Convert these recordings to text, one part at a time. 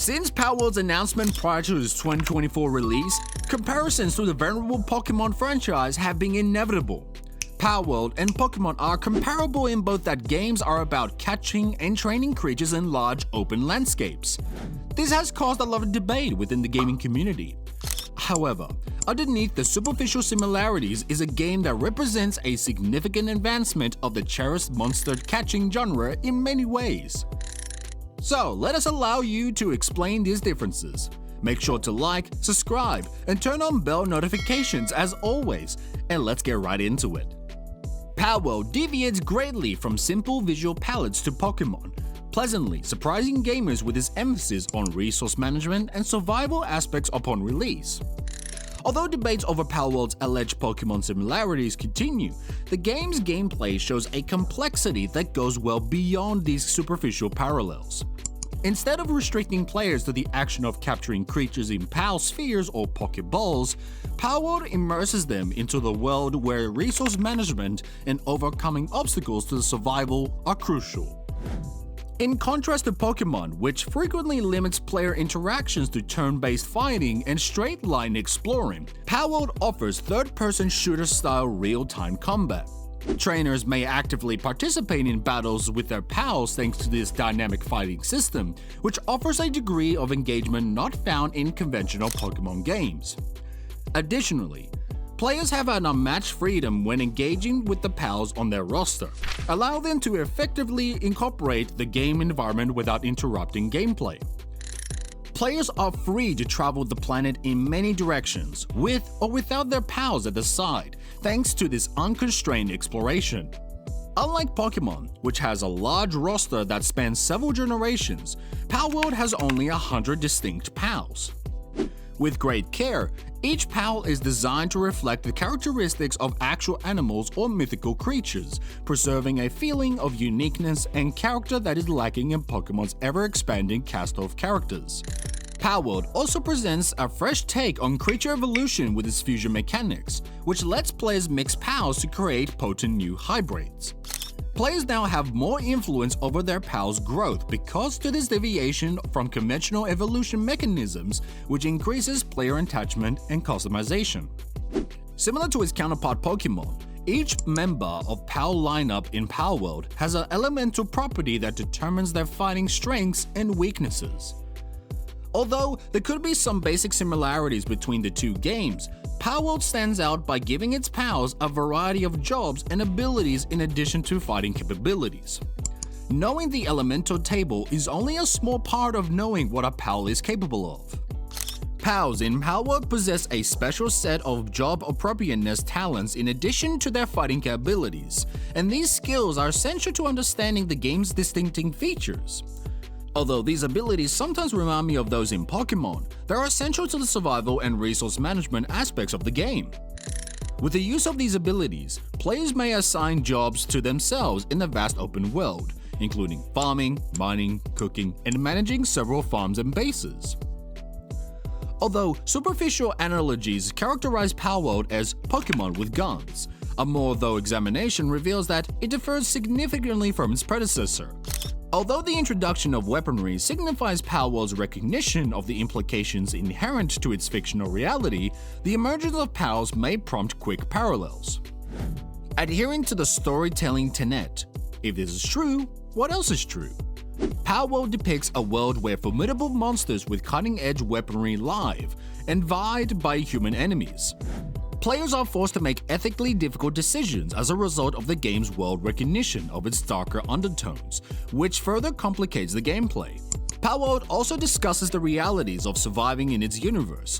Since Palworld's announcement prior to its 2024 release, comparisons to the venerable Pokémon franchise have been inevitable. Palworld and Pokémon are comparable in both that games are about catching and training creatures in large open landscapes. This has caused a lot of debate within the gaming community. However, underneath the superficial similarities is a game that represents a significant advancement of the cherished monster catching genre in many ways. So let us allow you to explain these differences. Make sure to like, subscribe, and turn on bell notifications as always, and let's get right into it. Palworld deviates greatly from simple visual palettes to Pokémon, pleasantly surprising gamers with its emphasis on resource management and survival aspects upon release. Although debates over Palworld's alleged Pokémon similarities continue, the game's gameplay shows a complexity that goes well beyond these superficial parallels. Instead of restricting players to the action of capturing creatures in Pal spheres or Pokeballs, Palworld immerses them into the world where resource management and overcoming obstacles to survival are crucial. In contrast to Pokémon, which frequently limits player interactions to turn-based fighting and straight-line exploring, Palworld offers third-person shooter-style real-time combat. Trainers may actively participate in battles with their pals thanks to this dynamic fighting system, which offers a degree of engagement not found in conventional Pokémon games. Additionally, players have an unmatched freedom when engaging with the pals on their roster, allowing them to effectively incorporate the game environment without interrupting gameplay. Players are free to travel the planet in many directions, with or without their pals at the side, thanks to this unconstrained exploration. Unlike Pokémon, which has a large roster that spans several generations, Palworld has only 100 distinct pals. With great care, each pal is designed to reflect the characteristics of actual animals or mythical creatures, preserving a feeling of uniqueness and character that is lacking in Pokémon's ever-expanding cast of characters. Palworld also presents a fresh take on creature evolution with its fusion mechanics, which lets players mix pals to create potent new hybrids. Players now have more influence over their pals' growth because of this deviation from conventional evolution mechanisms, which increases player attachment and customization. Similar to its counterpart Pokémon, each member of PAL lineup in Palworld has an elemental property that determines their fighting strengths and weaknesses. Although there could be some basic similarities between the two games, Palworld stands out by giving its pals a variety of jobs and abilities in addition to fighting capabilities. Knowing the elemental table is only a small part of knowing what a pal is capable of. Pals in Palworld possess a special set of job appropriateness talents in addition to their fighting capabilities, and these skills are essential to understanding the game's distinctive features. Although these abilities sometimes remind me of those in Pokémon, they are essential to the survival and resource management aspects of the game. With the use of these abilities, players may assign jobs to themselves in the vast open world, including farming, mining, cooking, and managing several farms and bases. Although superficial analogies characterize Palworld as Pokémon with guns, a more thorough examination reveals that it differs significantly from its predecessor. Although the introduction of weaponry signifies Palworld's recognition of the implications inherent to its fictional reality, the emergence of pals may prompt quick parallels. Adhering to the storytelling tenet, if this is true, what else is true? Palworld depicts a world where formidable monsters with cutting-edge weaponry live and vied by human enemies. Players are forced to make ethically difficult decisions as a result of the game's world recognition of its darker undertones, which further complicates the gameplay. Palworld also discusses the realities of surviving in its universe,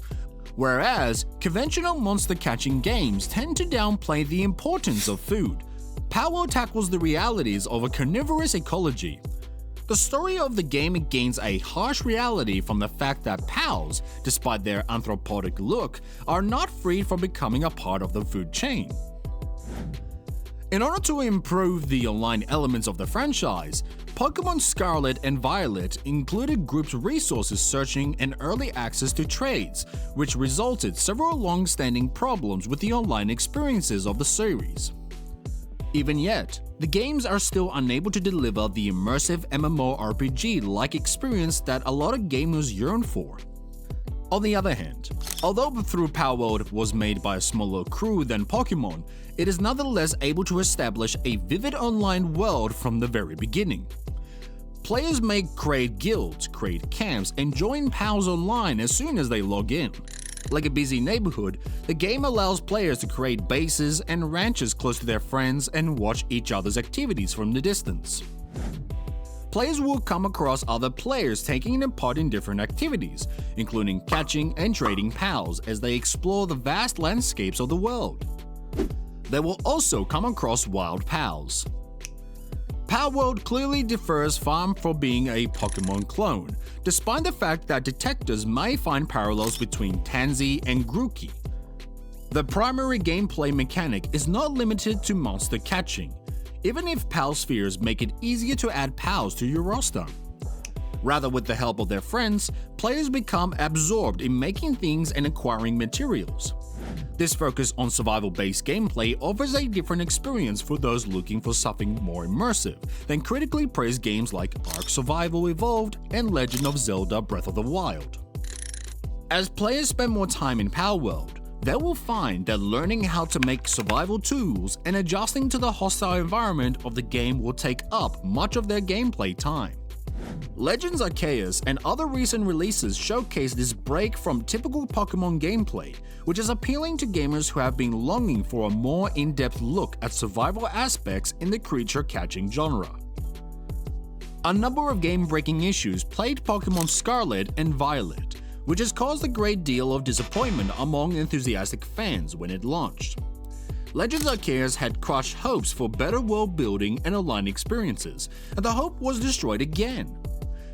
whereas conventional monster-catching games tend to downplay the importance of food. Palworld tackles the realities of a carnivorous ecology. The story of the game gains a harsh reality from the fact that pals, despite their anthropomorphic look, are not freed from becoming a part of the food chain. In order to improve the online elements of the franchise, Pokémon Scarlet and Violet included grouped resources searching and early access to trades, which resulted several long-standing problems with the online experiences of the series. Even yet, the games are still unable to deliver the immersive MMORPG-like experience that a lot of gamers yearn for. On the other hand, although through Palworld was made by a smaller crew than Pokémon, it is nonetheless able to establish a vivid online world from the very beginning. Players may create guilds, create camps, and join pals online as soon as they log in. Like a busy neighborhood, the game allows players to create bases and ranches close to their friends and watch each other's activities from the distance. Players will come across other players taking part in different activities, including catching and trading pals as they explore the vast landscapes of the world. They will also come across wild pals. Palworld clearly differs far from being a Pokémon clone, despite the fact that detectives may find parallels between Tansy and Grookey. The primary gameplay mechanic is not limited to monster catching, even if Pal Spheres make it easier to add pals to your roster. Rather, with the help of their friends, players become absorbed in making things and acquiring materials. This focus on survival-based gameplay offers a different experience for those looking for something more immersive than critically praised games like Ark Survival Evolved and Legend of Zelda Breath of the Wild. As players spend more time in Palworld, they will find that learning how to make survival tools and adjusting to the hostile environment of the game will take up much of their gameplay time. Legends Arceus and other recent releases showcase this break from typical Pokémon gameplay, which is appealing to gamers who have been longing for a more in-depth look at survival aspects in the creature-catching genre. A number of game-breaking issues plagued Pokémon Scarlet and Violet, which has caused a great deal of disappointment among enthusiastic fans when it launched. Legends Arceus had crushed hopes for better world-building and online experiences, and the hope was destroyed again.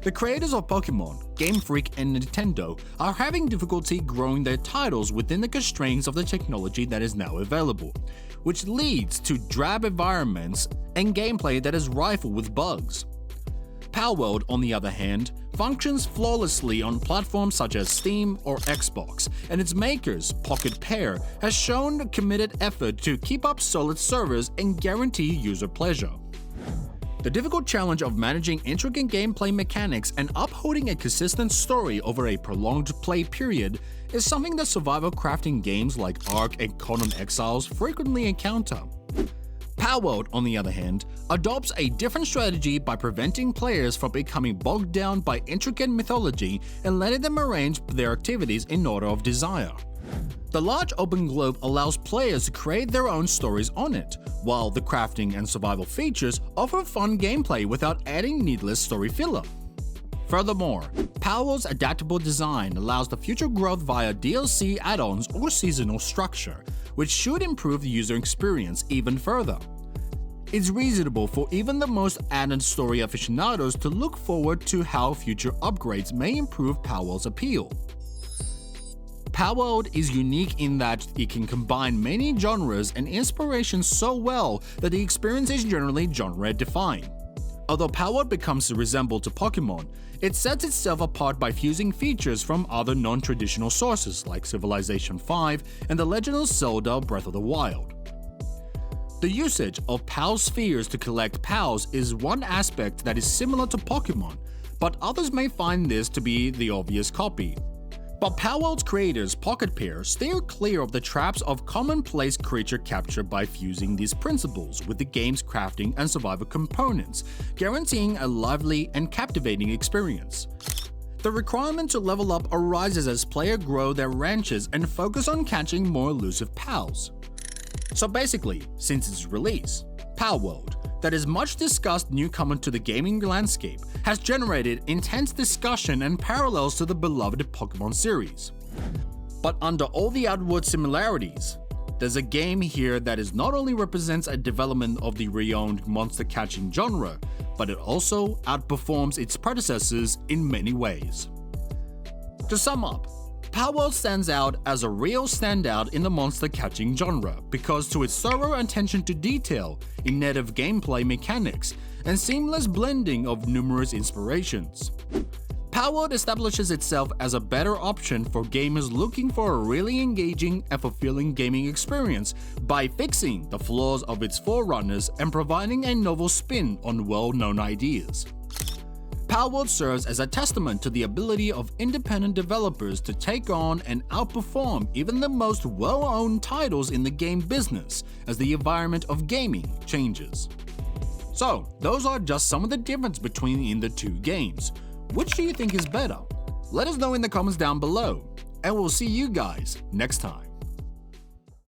The creators of Pokémon, Game Freak, and Nintendo are having difficulty growing their titles within the constraints of the technology that is now available, which leads to drab environments and gameplay that is rife with bugs. Palworld, on the other hand, functions flawlessly on platforms such as Steam or Xbox, and its makers, Pocket Pair, has shown a committed effort to keep up solid servers and guarantee user pleasure. The difficult challenge of managing intricate gameplay mechanics and upholding a consistent story over a prolonged play period is something that survival crafting games like Ark and Conan Exiles frequently encounter. Palworld, on the other hand, adopts a different strategy by preventing players from becoming bogged down by intricate mythology and letting them arrange their activities in order of desire. The large open globe allows players to create their own stories on it, while the crafting and survival features offer fun gameplay without adding needless story filler. Furthermore, Palworld's adaptable design allows the future growth via DLC add-ons or seasonal structure, which should improve the user experience even further. It's reasonable for even the most ardent story aficionados to look forward to how future upgrades may improve Palworld's appeal. Palworld is unique in that it can combine many genres and inspirations so well that the experience is generally genre-defined. Although Palworld becomes to resemble to Pokémon, it sets itself apart by fusing features from other non-traditional sources like Civilization V and The Legend of Zelda Breath of the Wild. The usage of Pal Spheres to collect pals is one aspect that is similar to Pokémon, but others may find this to be the obvious copy. But Palworld's creators, Pocket Pair, steer clear of the traps of commonplace creature capture by fusing these principles with the game's crafting and survival components, guaranteeing a lively and captivating experience. The requirement to level up arises as players grow their ranches and focus on catching more elusive pals. So basically, since its release, Palworld, that is much discussed newcomer to the gaming landscape, has generated intense discussion and parallels to the beloved Pokémon series. But under all the outward similarities, there's a game here that is not only represents a development of the renowned monster-catching genre, but it also outperforms its predecessors in many ways. To sum up, Palworld stands out as a real standout in the monster-catching genre because to its thorough attention to detail in native gameplay mechanics and seamless blending of numerous inspirations. Palworld establishes itself as a better option for gamers looking for a really engaging and fulfilling gaming experience by fixing the flaws of its forerunners and providing a novel spin on well-known ideas. Palworld serves as a testament to the ability of independent developers to take on and outperform even the most well-owned titles in the game business as the environment of gaming changes. So, those are just some of the differences between the two games. Which do you think is better? Let us know in the comments down below, and we'll see you guys next time.